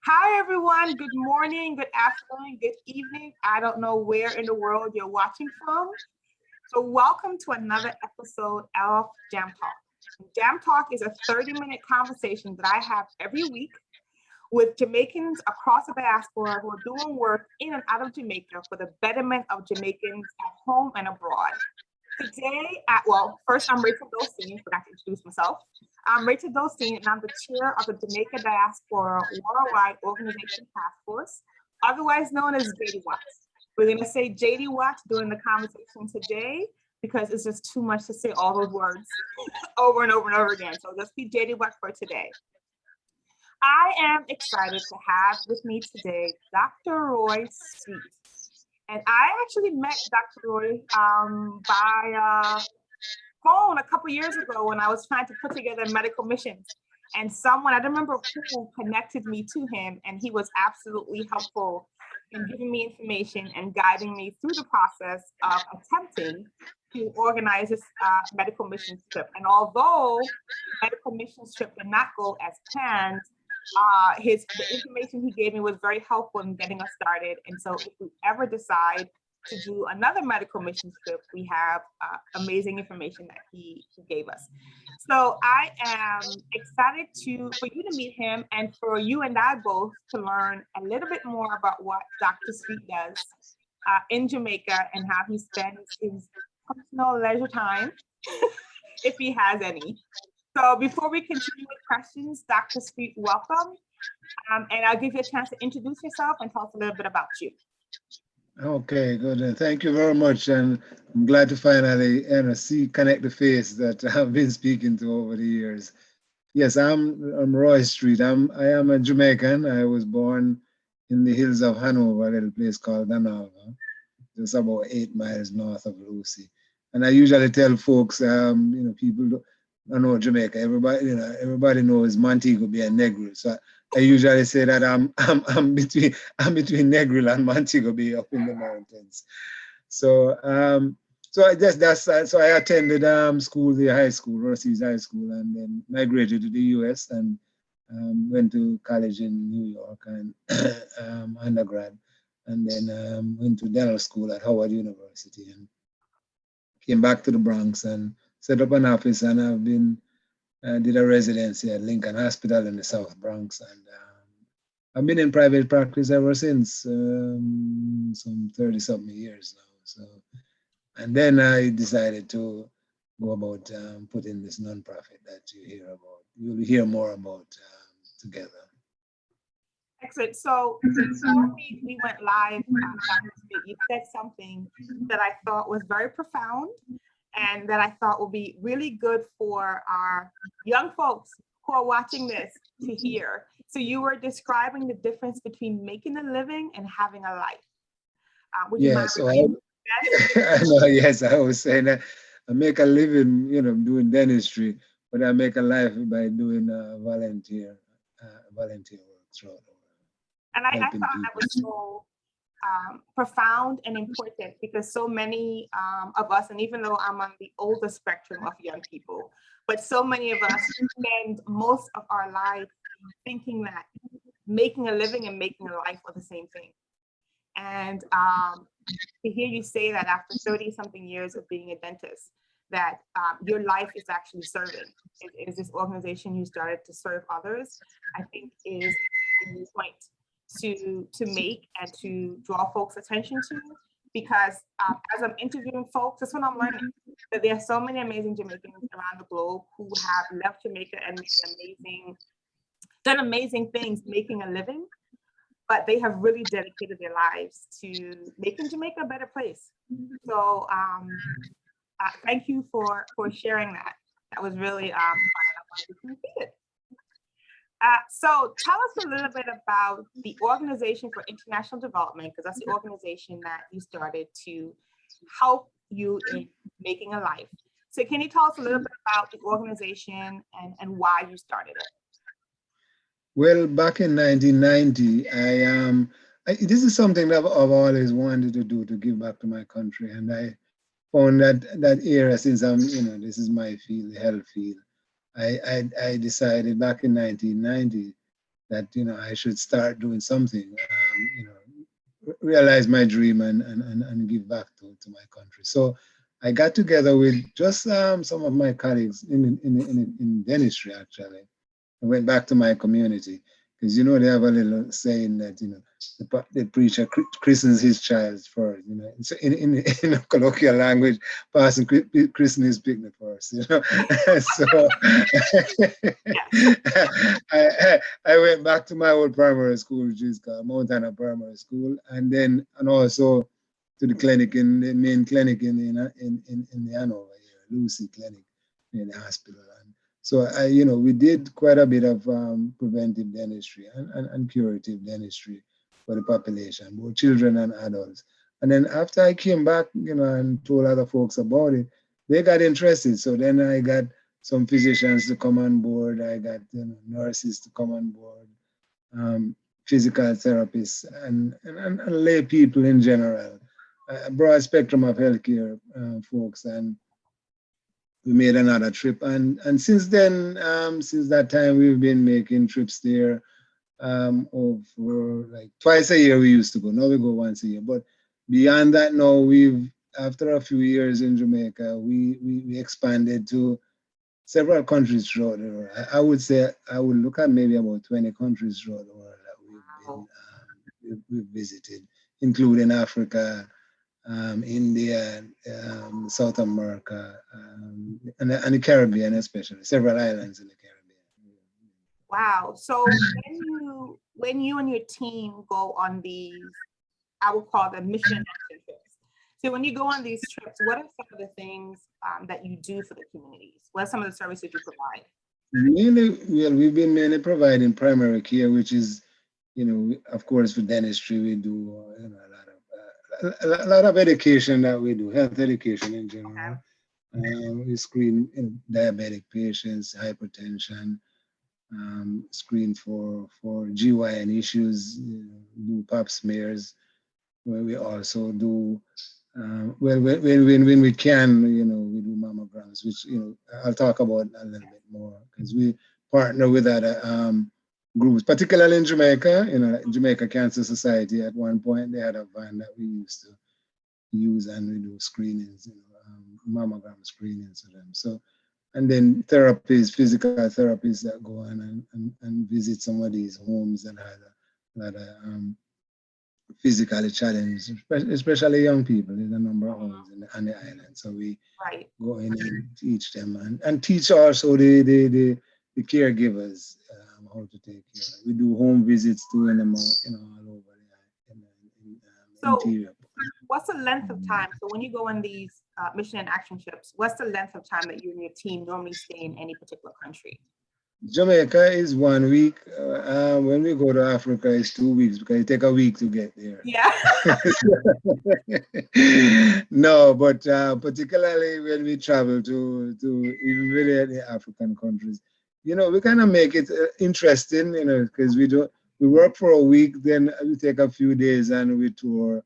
Hi, everyone. Good morning, good afternoon, good evening. I don't know where in the world you're watching from. So welcome to another episode of JamTalk. JamTalk is a 30-minute conversation that I have every week with Jamaicans across the diaspora who are doing work in and out of Jamaica for the betterment of Jamaicans at home and abroad. Today, first, I'm Rachel Dolstein, forgot to introduce myself. I'm Rachel Dolstein, and I'm the chair of the Jamaica Diaspora Worldwide Organization Task Force, otherwise known as JDWAT. We're going to say JDWAT during the conversation today because it's just too much to say all those words over and over and over again. So let's be JDWAT for today. I am excited to have with me today Dr. Roy Streete. And I actually met Dr. Roy by phone a couple years ago when I was trying to put together medical missions. And someone, I don't remember who, connected me to him, and he was absolutely helpful in giving me information and guiding me through the process of attempting to organize this medical mission trip. And although the medical mission trip did not go as planned, the information he gave me was very helpful in getting us started. And so if we ever decide to do another medical mission trip, we have amazing information that he gave us. So I am excited for you to meet him and for you and I both to learn a little bit more about what Dr. Streete does in Jamaica and how he spends his personal leisure time, if he has any. So before we continue with questions, Dr. Streete, welcome. And I'll give you a chance to introduce yourself and tell us a little bit about you. Okay, good. Thank you very much. And I'm glad to finally connect the face that I've been speaking to over the years. Yes, I'm Roy Streete. I am a Jamaican. I was born in the hills of Hanover, a little place called Danava. It's about 8 miles north of Lucy. And I usually tell folks, people don't know Jamaica. Everybody knows Montego Bay and Negril. So I usually say that I'm between Negril and Montego Bay up in the mountains. So so I attended school, the high school, Rossi's High School, and then migrated to the US and went to college in New York and undergrad, and then went to dental school at Howard University and came back to the Bronx and set up an office, and I've been did a residency at Lincoln Hospital in the South Bronx, and I've been in private practice ever since, some 30-something years now. So, and then I decided to go about putting this nonprofit that you hear about. You'll hear more about together. Excellent. So before we went live, you said something that I thought was very profound and that I thought will be really good for our young folks who are watching this to hear. So you were describing the difference between making a living and having a life. Would you mind repeating that? I know, yes, I was saying that I make a living, doing dentistry, but I make a life by doing volunteer work throughout the world. And I thought that was so profound and important because so many of us, and even though I'm on the older spectrum of young people, but so many of us spend most of our life thinking that making a living and making a life are the same thing. And to hear you say that after 30-something years of being a dentist, that your life is actually serving. It is this organization you started to serve others, I think is a new point to make and to draw folks' attention to, because as I'm interviewing folks, that's what I'm learning, that there are so many amazing Jamaicans around the globe who have left Jamaica and done amazing things making a living, but they have really dedicated their lives to making Jamaica a better place. So thank you for sharing that. That was really fun. So tell us a little bit about the Organization for International Development, because that's the organization that you started to help you in making a life. So can you tell us a little bit about the organization and why you started it? Well, back in 1990, this is something that I've always wanted to do, to give back to my country. And I found that era, since this is my field, the health field, I decided back in 1990 that, I should start doing something, realize my dream and give back to my country. So I got together with just some of my colleagues in dentistry, actually. I went back to my community because, they have a little saying that, the preacher christens his child first, so in a colloquial language, person christen his picnic first, So I went back to my old primary school, which is called Montana Primary School, and also to the clinic, in the main clinic in the Hanover here, Lucy Clinic, in the hospital. And so we did quite a bit of preventive dentistry and curative dentistry for the population, both children and adults. And then after I came back, and told other folks about it, they got interested. So then I got some physicians to come on board. I got nurses to come on board, physical therapists, and lay people in general, a broad spectrum of healthcare folks. And we made another trip. And since then, since that time, we've been making trips there over like twice a year we used to go. Now we go once a year. But beyond that, now after a few years in Jamaica, we expanded to several countries throughout the world. I would say I would look at maybe about 20 countries throughout the world that we've visited, including Africa, India, South America, and the Caribbean, especially several islands in the Caribbean. Wow. So when you and your team go on these, I would call them mission and action trips. So when you go on these trips, what are some of the things that you do for the communities? What are some of the services you provide? We've been mainly providing primary care, which is, of course, for dentistry, we do a lot of education that we do, health education in general. Okay. We screen diabetic patients, hypertension, screen for GYN issues, do pap smears, where we also do, when we can, we do mammograms, which, I'll talk about a little bit more, because we partner with other groups, particularly in Jamaica, Jamaica Cancer Society. At one point, they had a van that we used to use, and we do screenings, mammogram screenings for them. So, and then therapies, physical therapies that go on and visit some of these homes that had physically challenged, especially young people. There's a number of homes on the island. So we go in and teach them and teach also the caregivers how to take care. We do home visits too in all over the interior. What's the length of time? So when you go on these mission and action trips, what's the length of time that you and your team normally stay in any particular country? Jamaica is 1 week. When we go to Africa, it's 2 weeks because it takes a week to get there. Yeah. No, but particularly when we travel to even really the African countries, we kind of make it interesting, because we work for a week, then we take a few days and we tour.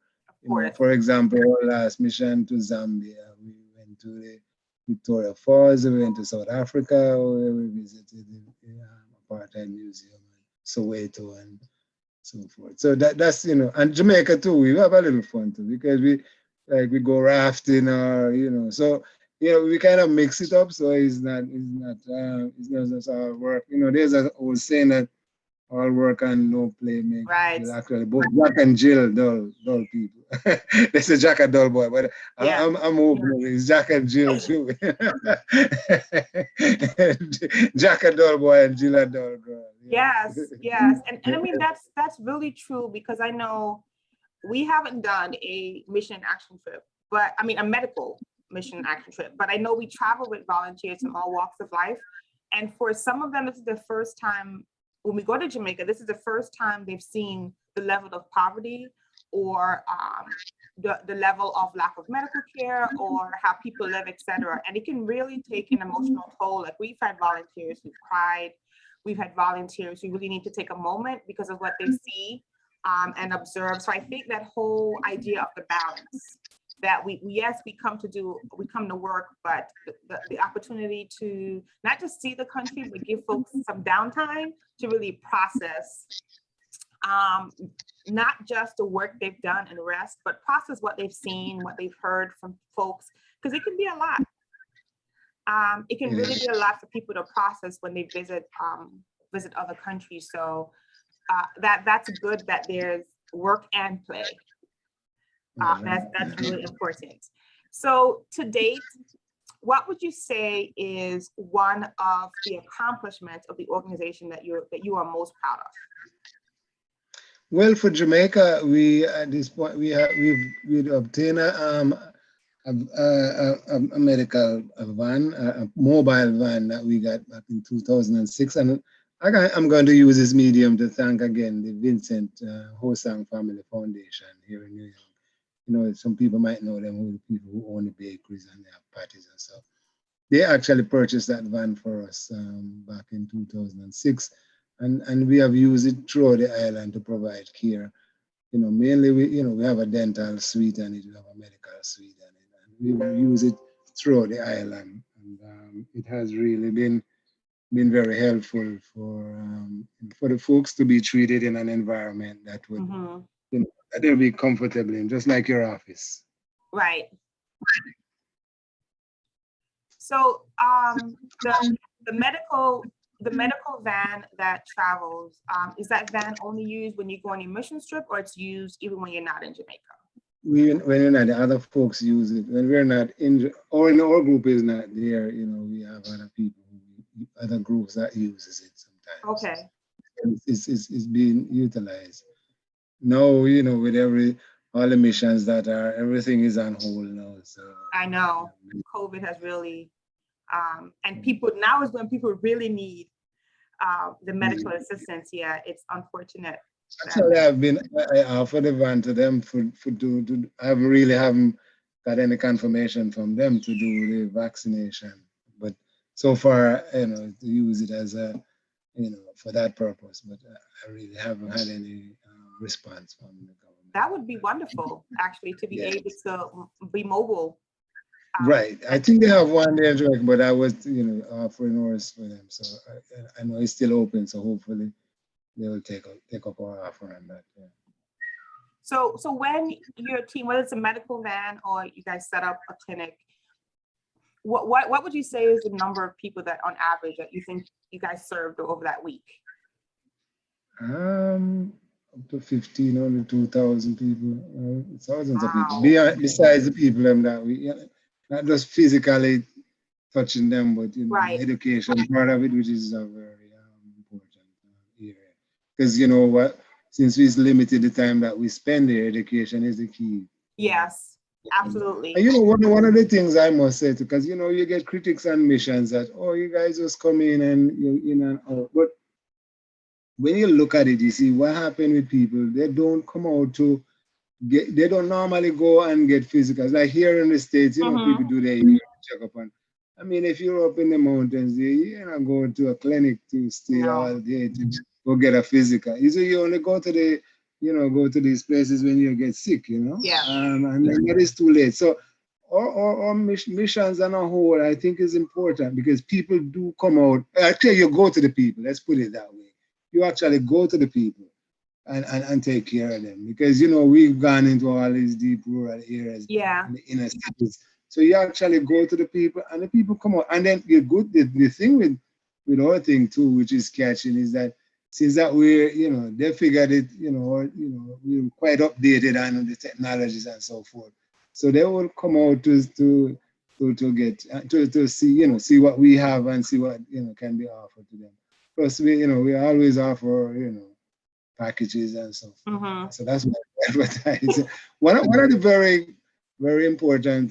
For example, our last mission to Zambia, we went to the Victoria Falls, we went to South Africa, where we visited the Apartheid Museum, Soweto, and so forth. So that's, and Jamaica too, we have a little fun too, because we go rafting or, so, we kind of mix it up. So it's not just our work. There's an old saying that all work and no play make. Right. Actually, both Jack and Jill dull people. They say Jack a dull boy, but yeah. I'm open. It's Jack and Jill too. Jack a dull boy and Jill a dull girl. Yeah. Yes. And I mean, that's really true, because I know we haven't done a mission action trip, but I mean, a medical mission action trip, but I know we travel with volunteers from all walks of life. And for some of them, this is the first time. When we go to Jamaica, this is the first time they've seen the level of poverty or the level of lack of medical care or how people live, etc. And it can really take an emotional toll. Like, we've had volunteers who've cried. We've had volunteers who really need to take a moment because of what they see and observe. So I think that whole idea of the balance that yes, we come to work, but the opportunity to not just see the country, but give folks some downtime to really process not just the work they've done and rest, but process what they've seen, what they've heard from folks, because it can be a lot. It can really be a lot for people to process when they visit other countries. So that's good that there's work and play. That's really important. So to date, what would you say is one of the accomplishments of the organization that you are most proud of? Well, for Jamaica, we at this point we've obtained a medical van, a mobile van that we got back in 2006, and I'm going to use this medium to thank again the Vincent Hosang Family Foundation here in New York. You know, some people might know them, who the people who own the bakeries and they have parties and stuff. They actually purchased that van for us back in 2006, and we have used it throughout the island to provide care. You know, mainly we have a dental suite and we have a medical suite and we use it throughout the island, and it has really been very helpful for the folks to be treated in an environment that would that they'll be comfortable in, just like your office. Right. So the medical van that travels, is that van only used when you go on your mission trip, or it's used even when you're not in Jamaica? When we're not, the other folks use it. When we're not in, or when our group is not there, you know, we have other people, other groups that uses it sometimes. Okay. It's being utilized. Now, you know, with all the missions everything is on hold now. So I know COVID has really, and people now is when people really need the medical assistance. Yeah, it's unfortunate. Actually, I offered the van to them I haven't got any confirmation from them to do the vaccination, but so far, you know, to use it as for that purpose, but I really haven't had any response from the government. That would be wonderful, actually, to be able to be mobile. Right. I think they have one there, but I was, offering ours for them. So I know it's still open. So hopefully they will take up our offer on that. Yeah. So when your team, whether it's a medical van or you guys set up a clinic, what would you say is the number of people that on average that you think you guys served over that week? Up to 1,500, 2,000 people, thousands of people. Besides the people that we, not just physically touching them, but the education part of it, which is a very important area. Because you know what, since we've limited the time that we spend there, education is the key. Yes, absolutely. And you know, one of the things I must say, because you know, you get critics and missions that, oh, you guys just come in and you're in and out. But when you look at it, you see what happened with people. They don't come out to they don't normally go and get physicals. Like here in the States, you know, people do their checkup. And I mean, if you're up in the mountains, you're not going to a clinic to stay all day to go get a physical. You only go to these places when you get sick, you know? Yeah. And then it is too late. So our missions on a whole, I think, is important because people do come out. Actually, you go to the people. Let's put it that way. You actually go to the people and take care of them, because you know we've gone into all these deep rural areas, in the inner cities. So you actually go to the people, and the people come out. And then the thing with our thing too, which is catching, is that since that we're they figured it, we're quite updated on the technologies and so forth. So they will come out to see what we have and see what can be offered to them. Plus we always offer packages and so forth. So that's what I advertise. One of the very, very important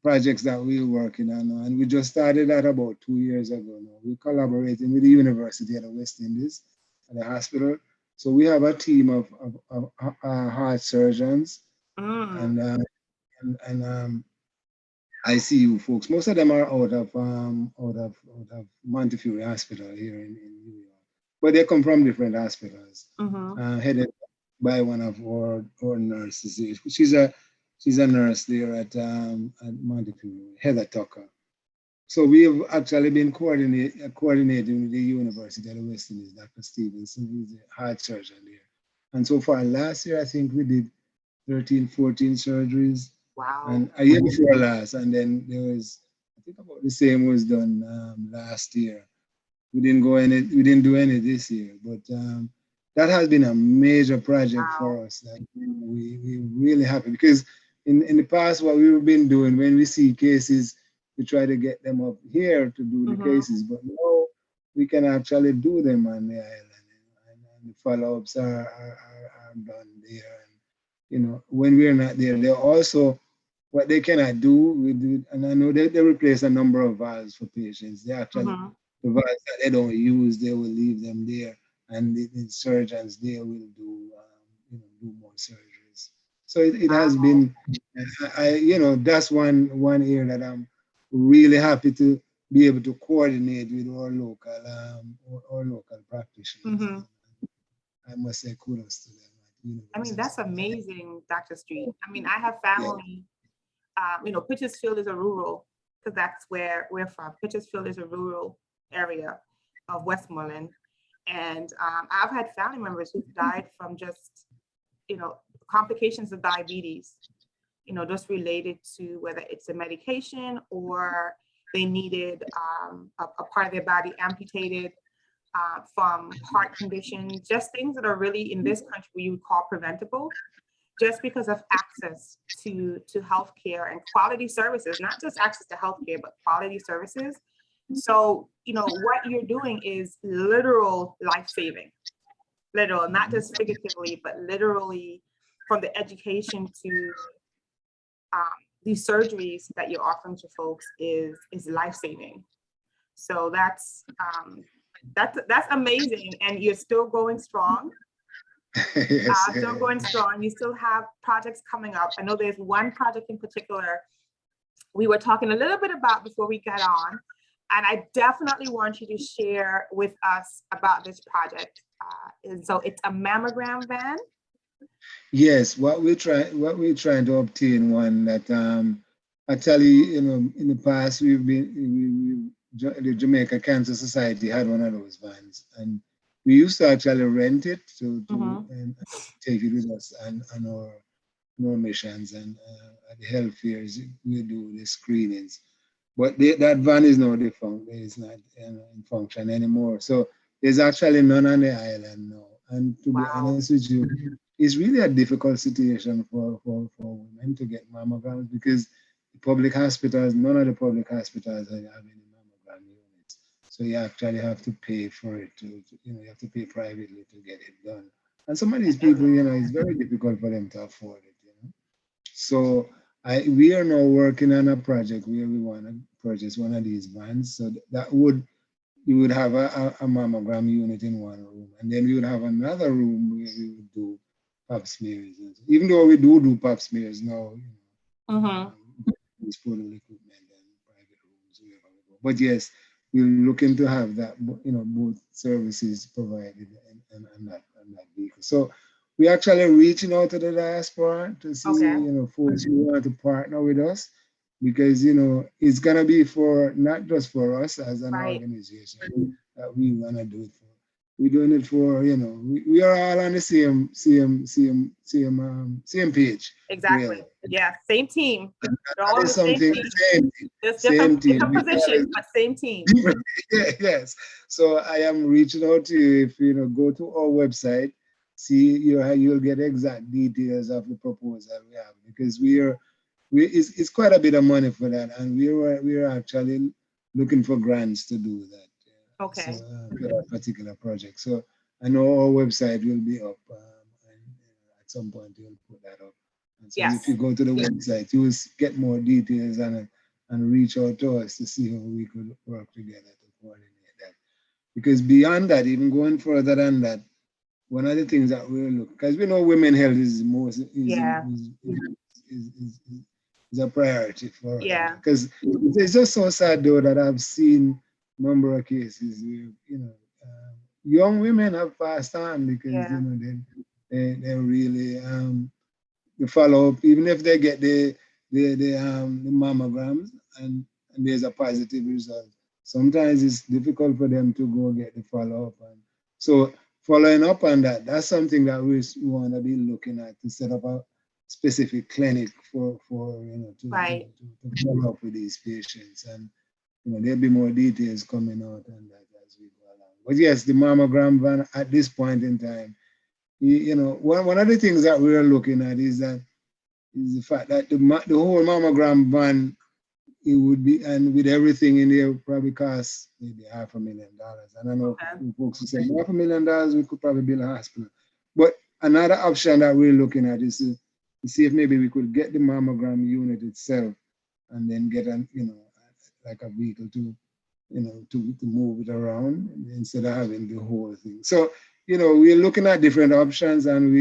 projects that we're working on, and we just started that about 2 years ago now. We're collaborating with the University of the West Indies and the hospital. So we have a team of heart surgeons and ICU folks. Most of them are out of Montefiore Hospital here in New York. But they come from different hospitals, headed by one of our nurses. She's a She's a nurse there at Montefiore, Heather Tucker. So we have actually been coordinating with the University of the West Indies, Dr. Stevenson, who's a heart surgeon there. And so far last year, I think we did 13, 14 surgeries. Wow. And a year before last, and then there was, I think about the same was done last year. We didn't do any this year, but that has been a major project for us. Like we're really happy because in the past, what we've been doing when we see cases, we try to get them up here to do the cases, but now we can actually do them on the island, and the follow-ups are done there. And you know, when we're not there, they also what they cannot do with it, and I know they replace a number of valves for patients. They actually the valves that they don't use, they will leave them there, and the surgeons there will do do more surgeries. So it has been, that's one area that I'm really happy to be able to coordinate with our local practitioners. I must say kudos to them. I mean, that's amazing, Dr. Streete. I mean, I have family. Pitchersfield is a rural, because that's where we're from. Pitchersfield is a rural area of Westmoreland. And I've had family members who've died from just, complications of diabetes, just related to whether it's a medication or they needed a part of their body amputated from heart conditions, just things that are really in this country we would call preventable, just because of access to healthcare and quality services, not just access to healthcare, but quality services. So, what you're doing is literal life-saving, literal, not just figuratively, but literally, from the education to these surgeries that you're offering to folks is life-saving. So that's amazing, and you're still going strong. Still going strong. You still have projects coming up. I know there's one project in particular we were talking a little bit about before we got on, and I definitely want you to share with us about this project. And so it's a mammogram van. Yes, what we're trying to obtain one that actually, in the past the Jamaica Cancer Society had one of those vans, and we used to actually rent it to and take it with us and on our missions, and at the health fairs we do the screenings. But that van is now defunct. It's not in function anymore. So there's actually none on the island now. And to be honest with you, it's really a difficult situation for women to get mammograms, because the public hospitals, none of the public hospitals have any mammogram units. So you actually have to pay for it you have to pay privately to get it done. And some of these people, it's very difficult for them to afford it. So we are now working on a project where we want to purchase one of these vans. So you would have a mammogram unit in one room, and then we would have another room where we would do pap smears. Even though we do pap smears now, it's for the equipment and private rooms, wherever we go. But yes, we're looking to have that, both services provided and that vehicle. So we're actually reaching out to the diaspora to see, folks who want to partner with us, because, it's going to be not just for us as an organization that we want to do it for. We're doing it for, we are all on the same page. Exactly. Really. Yeah, same team. That is something, same team. There's different positions, but same team. Yes. So I am reaching out to you. If go to our website, see you'll get exact details of the proposal we have, because it's quite a bit of money for that, and we're actually looking for grants to do that. Okay. So, for that particular project. So I know our website will be up, and at some point you'll put that up. And so if you go to the website, you will get more details and reach out to us to see how we could work together to coordinate that. Because beyond that, even going further than that, one of the things that we'll look, because we know women health is a priority for us. Yeah. Because it's just so sad though that I've seen number of cases where young women have passed on because they really the follow-up, even if they get the mammograms and there's a positive result. Sometimes it's difficult for them to go get the follow-up. And so following up on that, that's something that we want to be looking at to set up a specific clinic for Right. to follow up with these patients. And there'll be more details coming out on that as we go along. But yes, the mammogram van at this point in time, one of the things that we're looking at is the fact that the whole mammogram van, it would be, and with everything in there, probably cost maybe $500,000. And I know folks who say $500,000, we could probably build a hospital. But another option that we're looking at is to see if maybe we could get the mammogram unit itself and then get like a vehicle to move it around instead of having the whole thing. So, we're looking at different options, and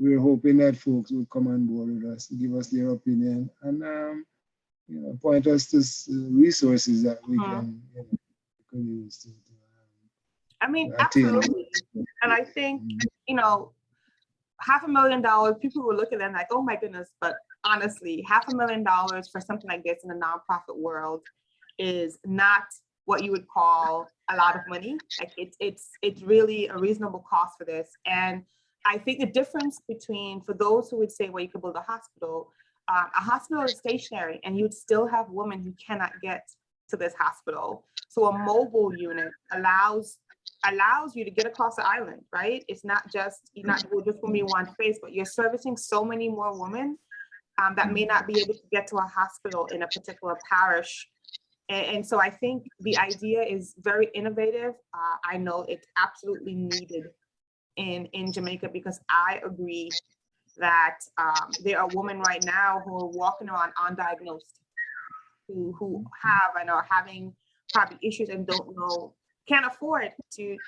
we're hoping that folks will come on board with us, give us their opinion, and point us to resources that we can use to I mean, absolutely. And I think, $500,000, people will look at it like, oh my goodness, but honestly, $500,000 for something like this in the nonprofit world is not what you would call a lot of money. Like it's really a reasonable cost for this. And I think the difference between, for those who would say, well, you could build a hospital is stationary, and you'd still have women who cannot get to this hospital. So a mobile unit allows you to get across the island, right? It's not just, you're not just going to be one face, but you're servicing so many more women that may not be able to get to a hospital in a particular parish. And so I think the idea is very innovative. I know it's absolutely needed in Jamaica, because I agree that there are women right now who are walking around undiagnosed, who have and are having probably issues and can't afford to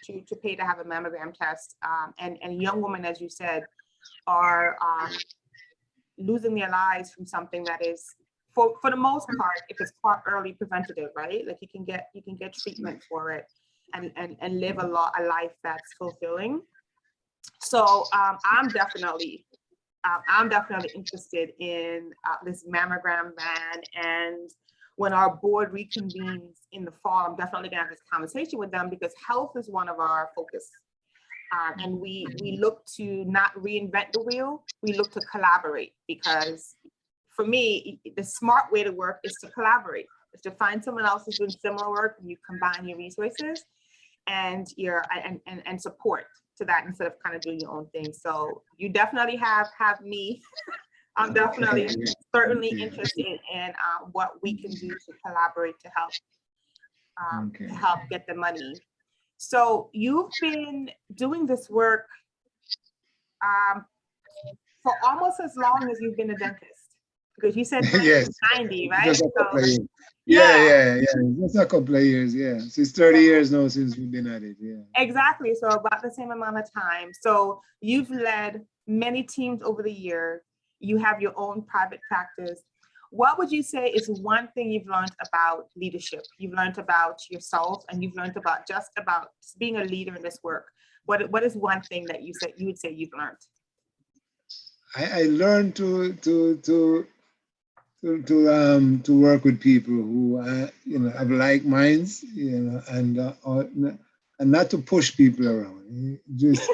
pay to have a mammogram test. And young women, as you said, are losing their lives from something that is, for the most part, if it's caught early, preventative, right? Like you can get treatment for it and live a life that's fulfilling. So I'm definitely interested in this mammogram van. And when our board reconvenes in the fall, I'm definitely gonna have this conversation with them, because health is one of our focus. And we look to not reinvent the wheel, we look to collaborate, because for me, the smart way to work is to collaborate, is to find someone else who's doing similar work, and you combine your resources and and support to that, instead of kind of doing your own thing. So you definitely have me. I'm definitely certainly interested in what we can do to collaborate to help get the money. So you've been doing this work for almost as long as you've been a dentist, because you said 1990, right? Just a couple of years. Yeah. Just a couple of years, yeah. So it's 30 years now since we've been at it, yeah. Exactly, so about the same amount of time. So you've led many teams over the years. You have your own private practice. What would you say is one thing you've learned about leadership? You've learned about yourself, and you've learned about just being a leader in this work. What is one thing that you would say you've learned? I learned to work with people who have like minds, and not to push people around. Just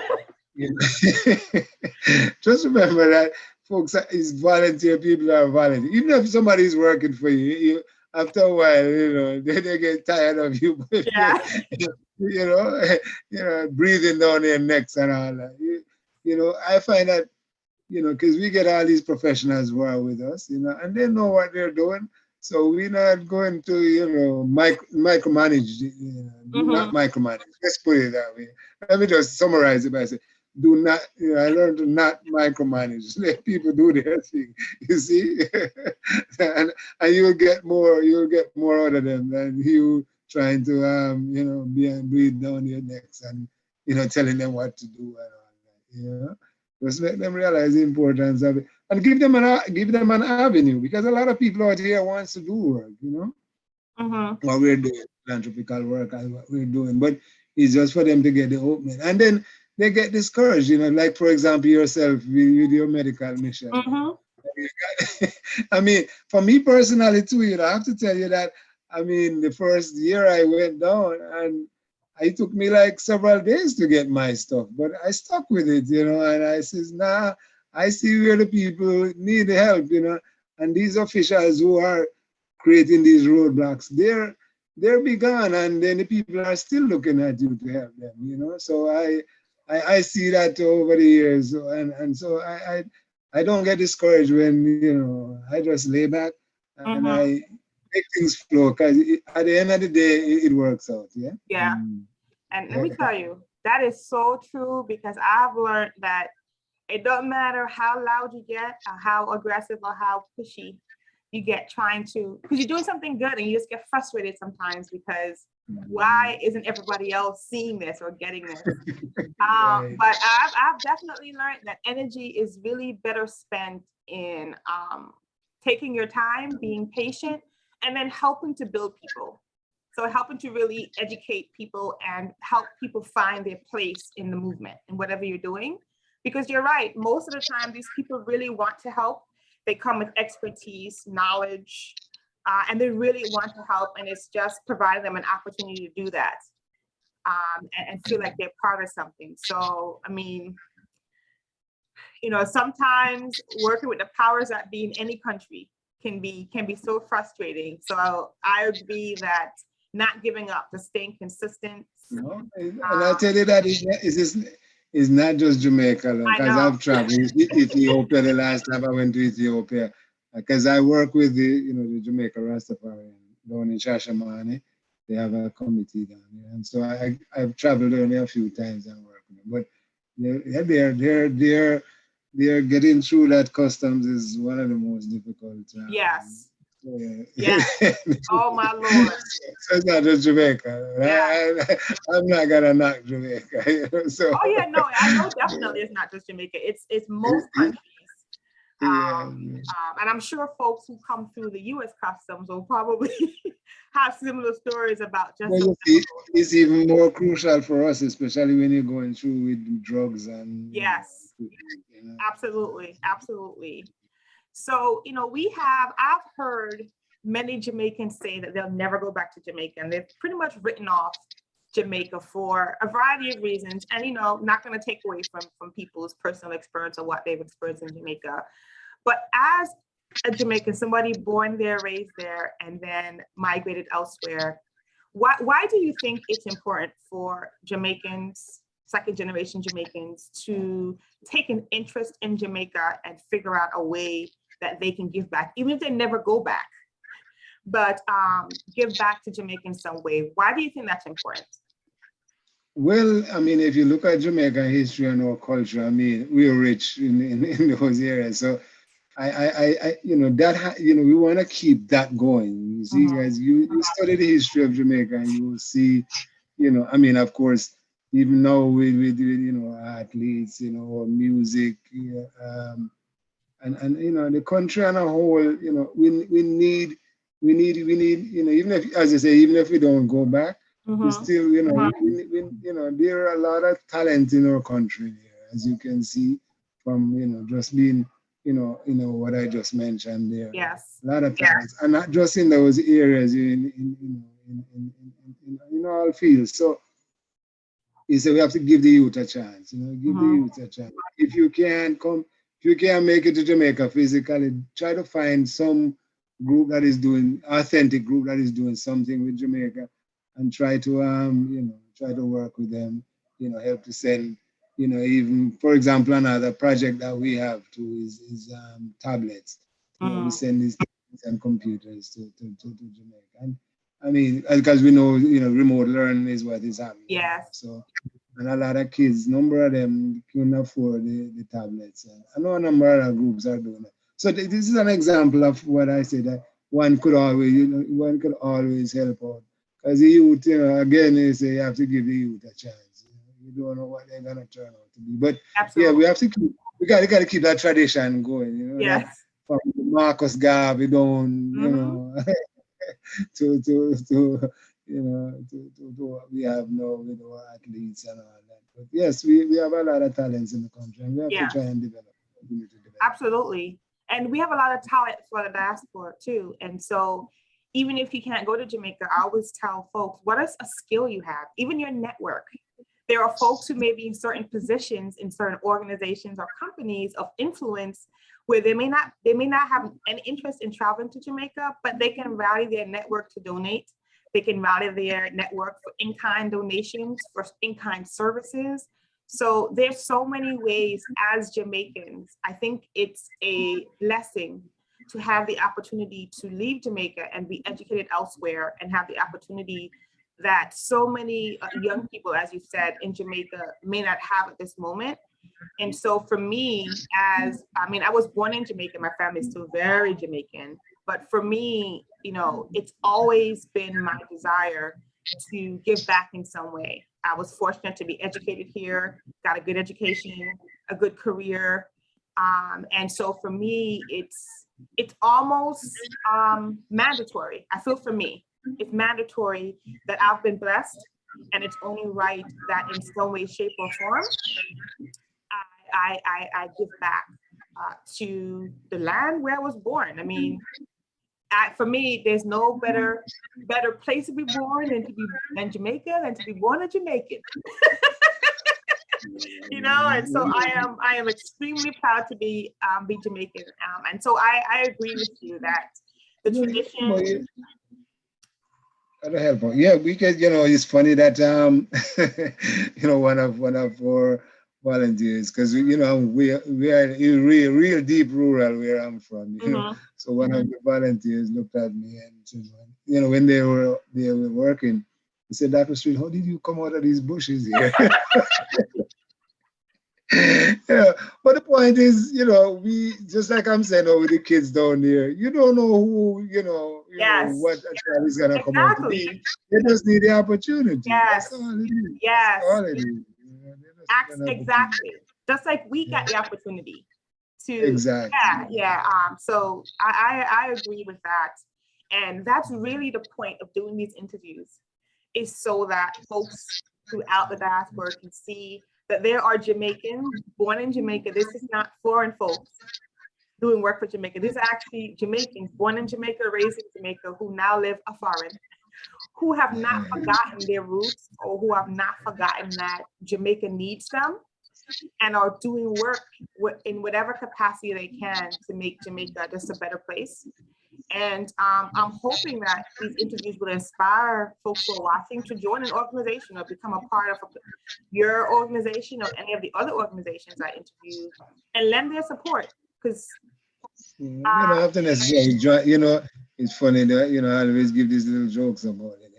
just remember that, folks, is volunteer people are volunteer. Even if somebody is working for you, after a while, they get tired of you. Yeah. Breathing down their necks and all that. I find that, because we get all these professionals who are with us, and they know what they're doing. So we're not going to, micromanage, not micromanage. Let's put it that way. Let me just summarize it by saying, do not, I learned to not micromanage. Let people do their thing, you see? and you'll get more out of them than you trying to, breathe down your necks and, telling them what to do and all that, Just let them realize the importance of it, and give them an avenue, because a lot of people out here wants to do work, What we're doing, philanthropical work and what we're doing, but it's just for them to get the opening. And then they get discouraged, you know, like for example, yourself with your medical mission. Mm-hmm. I mean, for me personally too, you know, I have to tell you that, I mean, the first year I went down and it took me like several days to get my stuff, but I stuck with it, you know, and I says, nah, I see where the people need the help, you know, and these officials who are creating these roadblocks, they're be gone, and then the people are still looking at you to help them, you know. So I see that over the years, and so I don't get discouraged when, you know, I just lay back and Mm-hmm. I make things flow, because at the end of the day, it works out, yeah. Yeah. And let me tell you, that is so true, because I've learned that it doesn't matter how loud you get or how aggressive or how pushy you get trying to, because you're doing something good and you just get frustrated sometimes because why isn't everybody else seeing this or getting this? Right. But I've definitely learned that energy is really better spent in taking your time, being patient, and then helping to build people. So helping to really educate people and help people find their place in the movement and whatever you're doing. Because you're right, most of the time, these people really want to help. They come with expertise, knowledge, and they really want to help. And it's just providing them an opportunity to do that and feel like they're part of something. So, I mean, you know, sometimes working with the powers that be in any country can be so frustrating. So I agree that not giving up, just staying consistent. No, and I tell you that it's not just Jamaica, because I've traveled Ethiopia the last time I went to Ethiopia, because I work with the, you know, the Jamaica Rastafarian down in Shashamane. They have a committee down there, and so I've traveled only a few times and worked with them. But they're getting through that customs is one of the most difficult. Yes. Yeah. Yes. Oh my Lord. So it's not just Jamaica. Yeah. I'm not gonna knock Jamaica. You know, so. Oh yeah, no, I know definitely it's not just Jamaica. It's most countries. And I'm sure folks who come through the U.S. customs will probably have similar stories about just. Well, it's even more crucial for us, especially when you're going through with drugs and. Yes, you know. Absolutely, absolutely. So, you know, I've heard many Jamaicans say that they'll never go back to Jamaica, and they've pretty much written off Jamaica for a variety of reasons. And, you know, not going to take away from people's personal experience or what they've experienced in Jamaica. But as a Jamaican, somebody born there, raised there, and then migrated elsewhere, why do you think it's important for Jamaicans, second generation Jamaicans, to take an interest in Jamaica and figure out a way that they can give back, even if they never go back, but give back to Jamaica in some way? Why do you think that's important? Well, I mean, if you look at Jamaican history and our culture, I mean, we're rich in those areas. So I you know, we want to keep that going. You see, guys, you study the history of Jamaica and you will see, you know, I mean, of course, even now with you know, athletes, you know, or music, and you know, the country on a whole, you know, we need, you know, even if, as I say, even if we don't go back, we still, you know, you know, there are a lot of talent in our country here, as you can see from, you know, just being, you know, what I just mentioned there. Yes. A lot of talent, and not just in those areas, in all fields. So he said we have to give the youth a chance, you know, give the youth a chance. If you can't make it to Jamaica physically, try to find some group that is doing, authentic group that is doing something with Jamaica, and try to you know, try to work with them, you know, help to send, you know, even, for example, another project that we have too is tablets. You know, we send these tablets and computers to Jamaica. And I mean, because we know, you know, remote learning is what is happening. Yes. So, and a lot of kids, number of them couldn't afford the tablets. And I know a number of other groups are doing it. So this is an example of what I say, that one could always help out. Because the youth, you know, again, they say you have to give the youth a chance. You don't know what they're gonna turn out to be. But Absolutely. yeah, we have to we gotta keep that tradition going, you know. Yes. From Marcus Garvey down, you know, to you know, to what we have now with our athletes and all that. But yes, we have a lot of talents in the country, and we have to Yeah, try and develop, continue to develop. absolutely. And we have a lot of talent for the diaspora too. And so even if you can't go to Jamaica, I always tell folks, what is a skill you have? Even your network. There are folks who may be in certain positions in certain organizations or companies of influence where they may not have an interest in traveling to Jamaica, but they can rally their network to donate. They can rally their network for in-kind donations, for in-kind services. So there's so many ways as Jamaicans. I think it's a blessing to have the opportunity to leave Jamaica and be educated elsewhere and have the opportunity that so many young people, as you said, in Jamaica may not have at this moment. And so for me, I was born in Jamaica, my family's still very Jamaican, but for me, it's always been my desire to give back in some way. I was fortunate to be educated here, got a good education, a good career. And so for me, it's almost mandatory. I feel for me, it's mandatory that I've been blessed, and it's only right that in some way, shape, or form, I give back to the land where I was born. I mean, for me, there's no better place to be born than Jamaica than to be born a Jamaican. And so I am extremely proud to be Jamaican. And so I agree with you that the tradition. Yeah, because it's funny that one of our volunteers, because we are in real deep rural where I'm from. So one of the volunteers looked at me and said, when they were working, he said, "Dr. Streete, how did you come out of these bushes here?" But the point is, we, just like I'm saying with the kids down there, you don't know who, Yes. what a child is gonna come out to be. They just need the opportunity. Yes. That's all it is. Yes. That's all it is. Exactly. Just like we got the opportunity to. Exactly. Yeah. So I agree with that. And that's really the point of doing these interviews, is so that folks throughout the diaspora can see that there are Jamaicans born in Jamaica. This is not foreign folks doing work for Jamaica. These are actually Jamaicans born in Jamaica, raised in Jamaica, who now live foreign, who have not forgotten their roots, or who have not forgotten that Jamaica needs them, and are doing work in whatever capacity they can to make Jamaica just a better place. And I'm hoping that these interviews will inspire folks who are watching to join an organization or become a part of your organization or any of the other organizations I interview, and lend their support. Because you don't have to necessarily join. It's funny that I always give these little jokes about it.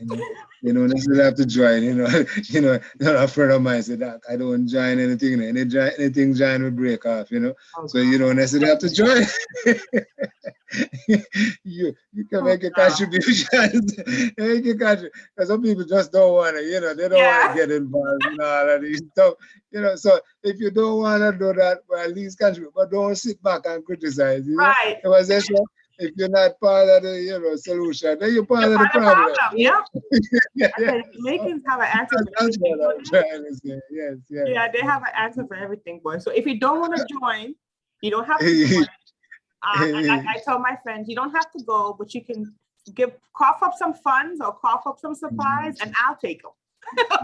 You don't necessarily have to join. A friend of mine said that I don't join anything. Anything join will break off. So you don't necessarily have to join. you can make a contribution. Because some people just don't want to. They don't want to get involved in all of these stuff. So if you don't want to do that, well, at least contribute. But don't sit back and criticize. Right. If you're not part of the solution, then you're part of the problem. Yep. Jamaicans have an answer for everything. Yes. Yeah, they have an answer for everything, boy. So if you don't want to join, you don't have to join. I tell my friends, you don't have to go, but you can cough up some funds or cough up some supplies, and I'll take them.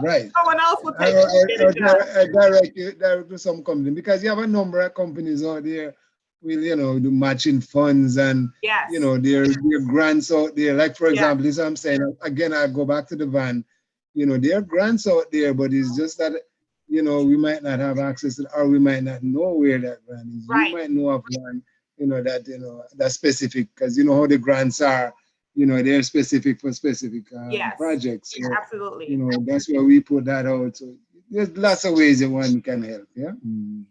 Right. Someone else will take them. I direct you to some company, because you have a number of companies out there with the matching funds and their grants out there. Like, for example, this I'm saying again, I go back to the van. There are grants out there, but it's just that we might not have access to, or we might not know where that grant is. Right. You might know of one, that's specific, because how the grants are. They're specific for specific projects. So, absolutely. That's why we put that out. So there's lots of ways that one can help. Yeah.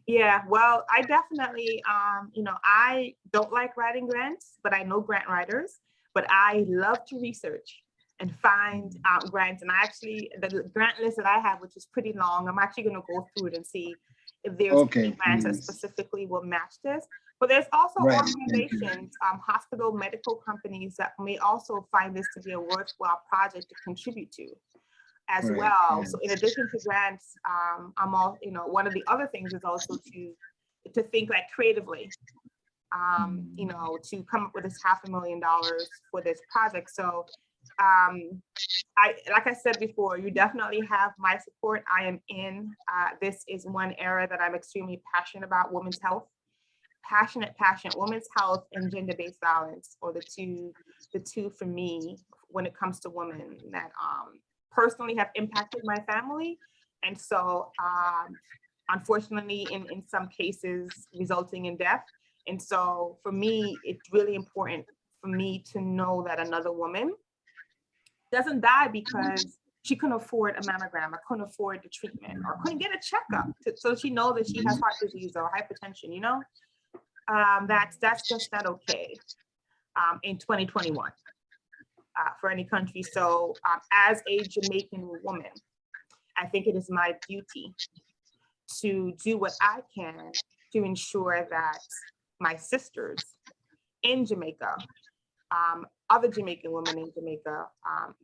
Yeah. Well, I definitely, I don't like writing grants, but I know grant writers. But I love to research and find grants. And the grant list that I have, which is pretty long, I'm actually going to go through it and see if there's any grants that specifically will match this. But there's also organizations, hospital medical companies that may also find this to be a worthwhile project to contribute to. as Right. well. Yes. So in addition to grants, I'm all, one of the other things is also to think like creatively, to come up with this $500,000 for this project. So like I said before, you definitely have my support. I am in. This is one area that I'm extremely passionate about: women's health. Passionate. Women's health and gender-based violence are the two for me when it comes to women that personally have impacted my family, and so unfortunately, in some cases, resulting in death. And so for me, it's really important for me to know that another woman doesn't die because she couldn't afford a mammogram or couldn't afford the treatment or couldn't get a checkup so she knows that she has heart disease or hypertension, that's just not okay in 2021 for any country. So as a Jamaican woman, I think it is my duty to do what I can to ensure that my sisters in Jamaica, other Jamaican women in Jamaica,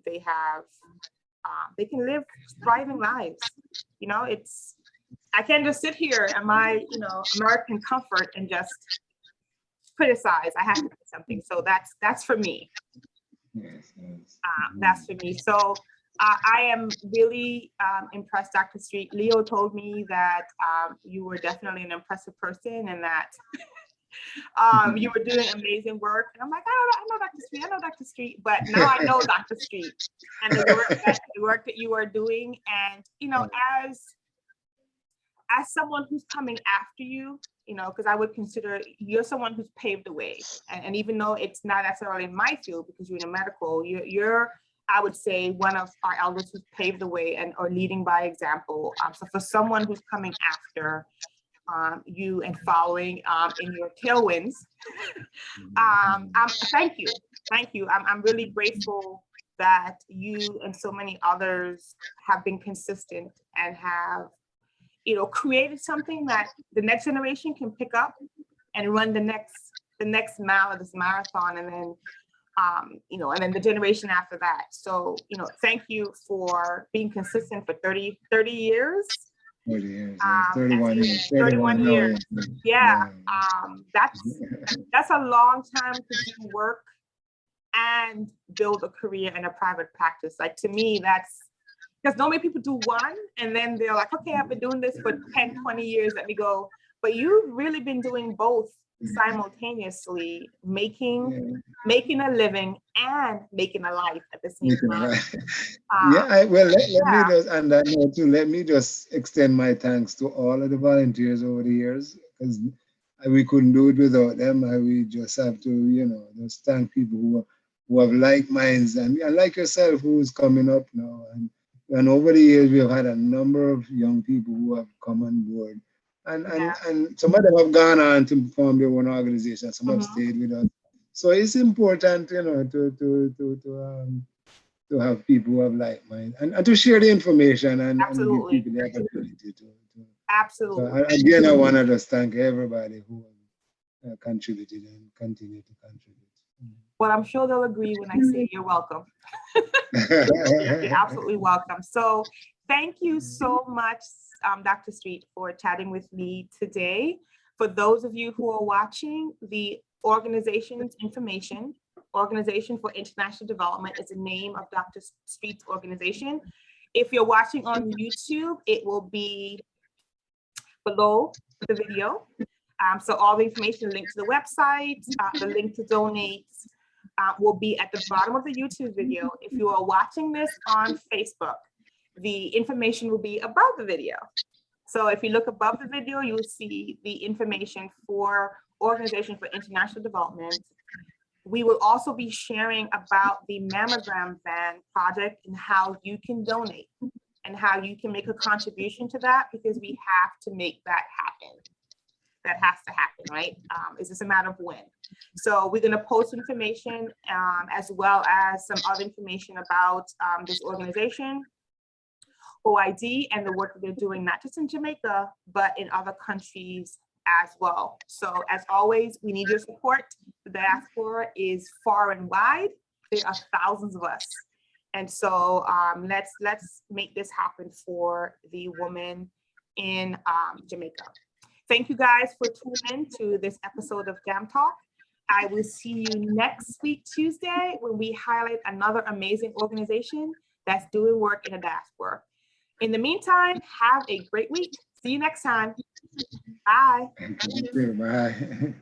they can live thriving lives. I can't just sit here in my, American comfort and just criticize. I have to do something. So that's for me. Yes. That's for me. So I am really impressed, Dr. Streete. Leo told me that you were definitely an impressive person and that you were doing amazing work. And I'm like, I know Dr. Streete, but now I know Dr. Streete and the work that you are doing. And, as someone who's coming after you, because I would consider you're someone who's paved the way. And even though it's not necessarily in my field because you're in a medical, you're I would say one of our elders who's paved the way and or leading by example. So for someone who's coming after you and following in your tailwinds, thank you. I'm really grateful that you and so many others have been consistent and have created something that the next generation can pick up and run the next mile of this marathon, and then and then the generation after that. So, thank you for being consistent for 30 years. 30 years, 31 years. 31 years. Yeah. That's a long time to do work and build a career in a private practice. Like, to me, that's because normally people do one and then they're like, okay, I've been doing this for 10, 20 years. Let me go. But you've really been doing both simultaneously, making a living and making a life at the same time. Let me just, and that note too, let me just extend my thanks to all of the volunteers over the years, because we couldn't do it without them. We just have to, just thank people who have like minds and like yourself, who's coming up now. And over the years, we have had a number of young people who have come on board. And some of them have gone on to form their own organization. Some have stayed with us. So it's important, to have people who have like mind and to share the information and give people the opportunity to. Absolutely. So again, I want to just thank everybody who contributed and continue to contribute. Well, I'm sure they'll agree when I say you're welcome. You're absolutely welcome. So thank you so much, Dr. Streete, for chatting with me today. For those of you who are watching, the organization's information, Organization for International Development, is the name of Dr. Streete's organization. If you're watching on YouTube, it will be below the video. So all the information, link to the website, the link to donate will be at the bottom of the YouTube video. If you are watching this on Facebook, the information will be above the video. So if you look above the video, you'll see the information for Organization for International Development. We will also be sharing about the mammogram ban project and how you can donate and how you can make a contribution to that, because we have to make that happen. That has to happen, right? It's just a matter of when. So we're gonna post information as well as some other information about this organization, OID, and the work that they're doing, not just in Jamaica, but in other countries as well. So as always, we need your support. The diaspora is far and wide. There are thousands of us. And so let's make this happen for the woman in Jamaica. Thank you guys for tuning in to this episode of Jam Talk. I will see you next week, Tuesday, when we highlight another amazing organization that's doing work in the diaspora. In the meantime, have a great week. See you next time. Bye. Bye.